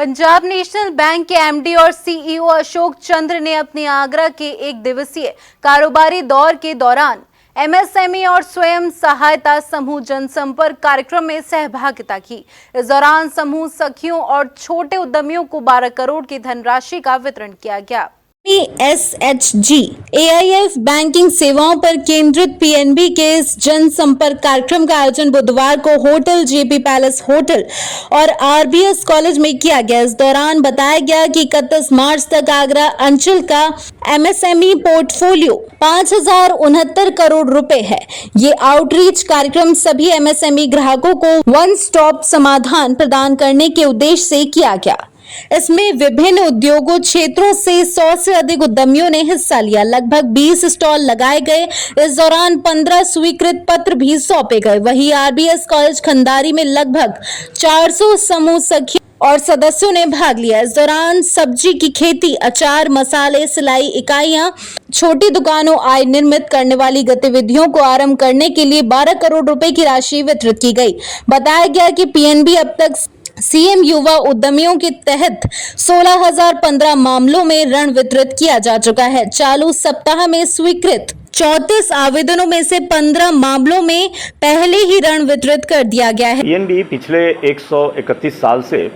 Punjab national bank के MD और CEO Ashok चंद्र ने अपने आगरा के एक दिवसीय कारोबारी दौर के दौरान एमएसएमई और स्वयं सहायता समूह जनसंपर्क कार्यक्रम में सहभागिता की। इस दौरान समूह सखियों और छोटे उद्यमियों को 12 करोड़ की धनराशि का वितरण किया गया। एसएचजी एआईएफ बैंकिंग सेवाओं पर केंद्रित पीएनबी के इस जनसंपर्क कार्यक्रम का आयोजन बुधवार को होटल जेपी पैलेस होटल और आरबीएस कॉलेज में किया गया। इस दौरान बताया गया कि 31 मार्च तक आगरा अंचल का एमएसएमई पोर्टफोलियो 5069 करोड़ रुपए है। ये आउटरीच कार्यक्रम सभी एमएसएमई ग्राहकों को वन स्टॉप समाधान प्रदान करने के उद्देश्य से किया गया। इसमें विभिन्न उद्योगों क्षेत्रों से 100 से अधिक उद्यमियों ने हिस्सा लिया। लगभग 20 स्टॉल लगाए गए। इस दौरान 15 स्वीकृत पत्र भी सौंपे गए। वहीं आरबीएस कॉलेज खंडारी में लगभग 400 समूह सखियों और सदस्यों ने भाग लिया। इस दौरान सब्जी की खेती, अचार, मसाले, सिलाई इकाइयां, छोटी दुकानों आय निर्मित करने वाली गतिविधियों को आरंभ करने के लिए 12 करोड़ रुपए की राशि वितरित की गई। बताया गया कि पीएनबी अब तक सीएम युवा उद्यमियों के तहत 16,015 मामलों में ऋण वितरित किया जा चुका है। चालू सप्ताह में स्वीकृत 34 आवेदनों में से 15 मामलों में पहले ही ऋण वितरित कर दिया गया है। पीएनबी पिछले 131 साल से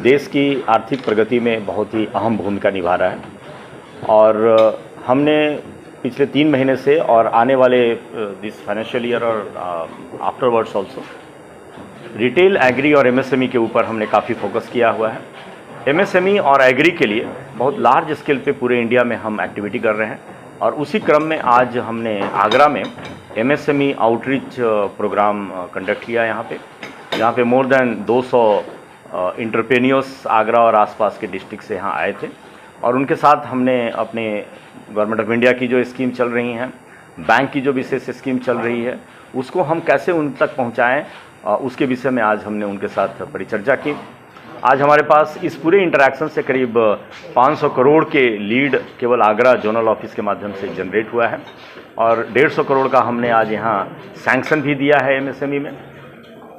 देश की आर्थिक प्रगति में बहुत ही अहम भूमिका निभा रहा है और हमने पिछले 3 महीने से और आने वाले दिस फाइनेंशियल ईयर और आफ्टरवर्ड्स ऑल्सो रिटेल, एग्री और एमएसएमई के ऊपर हमने काफ़ी फोकस किया हुआ है। एमएसएमई और एग्री के लिए बहुत लार्ज स्केल पे पूरे इंडिया में हम एक्टिविटी कर रहे हैं और उसी क्रम में आज हमने आगरा में एमएसएमई आउटरीच प्रोग्राम कंडक्ट किया। यहाँ पे मोर देन 200 एंटरप्रेन्योर्स आगरा और आसपास के डिस्ट्रिक्ट से यहाँ आए थे और उनके साथ हमने अपने गवर्नमेंट ऑफ इंडिया की जो स्कीम चल रही हैं, बैंक की जो विशेष स्कीम चल रही है, उसको हम कैसे उन तक पहुँचाएँ, उसके विषय में आज हमने उनके साथ परिचर्चा की। आज हमारे पास इस पूरे इंटरैक्शन से करीब 500 करोड़ के लीड केवल आगरा जोनल ऑफिस के माध्यम से जनरेट हुआ है और 150 करोड़ का हमने आज यहाँ सैंक्शन भी दिया है एमएसएमई में।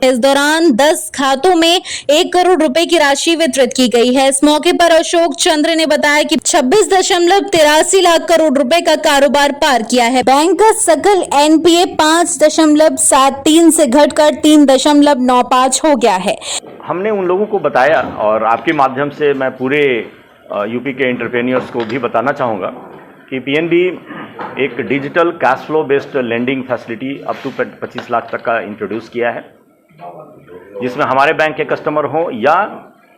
इस दौरान 10 खातों में 1 करोड़ रुपए की राशि वितरित की गई है। इस मौके पर अशोक चंद्र ने बताया कि 26.83 लाख करोड़ रुपए का कारोबार पार किया है। बैंक का सकल एनपीए 5.73 से घटकर 3.95 हो गया है। हमने उन लोगों को बताया और आपके माध्यम से मैं पूरे यूपी के एंटरप्रेन्योर्स को भी बताना चाहूँगा कि पीएनबी एक digital cash flow based lending facility up to 25 lakh तक का इंट्रोड्यूस किया है, जिसमें हमारे बैंक के कस्टमर हों या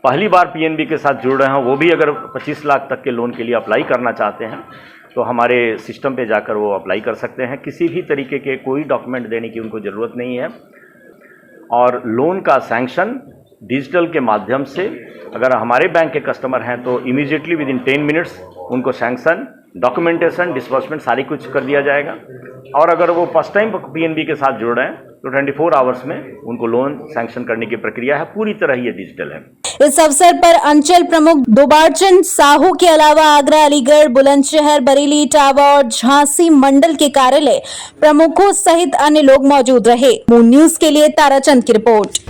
पहली बार पीएनबी के साथ जुड़ रहे हों, वो भी अगर 25 लाख तक के लोन के लिए अप्लाई करना चाहते हैं तो हमारे सिस्टम पे जाकर वो अप्लाई कर सकते हैं। किसी भी तरीके के कोई डॉक्यूमेंट देने की उनको ज़रूरत नहीं है और लोन का सैंक्शन डिजिटल के माध्यम से अगर हमारे बैंक के कस्टमर हैं तो इमीडिएटली विद इन 10 मिनट्स उनको सैंक्शन, डॉक्यूमेंटेशन, डिस्बर्समेंट सारी कुछ कर दिया जाएगा और अगर वो फर्स्ट टाइम पीएनबी के साथ जुड़ रहे हैं तो 24 आवर्स में उनको लोन सैंक्शन करने की प्रक्रिया है। पूरी तरह ये डिजिटल है। इस अवसर पर अंचल प्रमुख दोबारचंद साहू के अलावा आगरा, अलीगढ़, बुलंदशहर, बरेली, इटावा और झांसी मंडल के कार्यालय प्रमुखों सहित अन्य लोग मौजूद रहे। मून न्यूज के लिए ताराचंद की रिपोर्ट।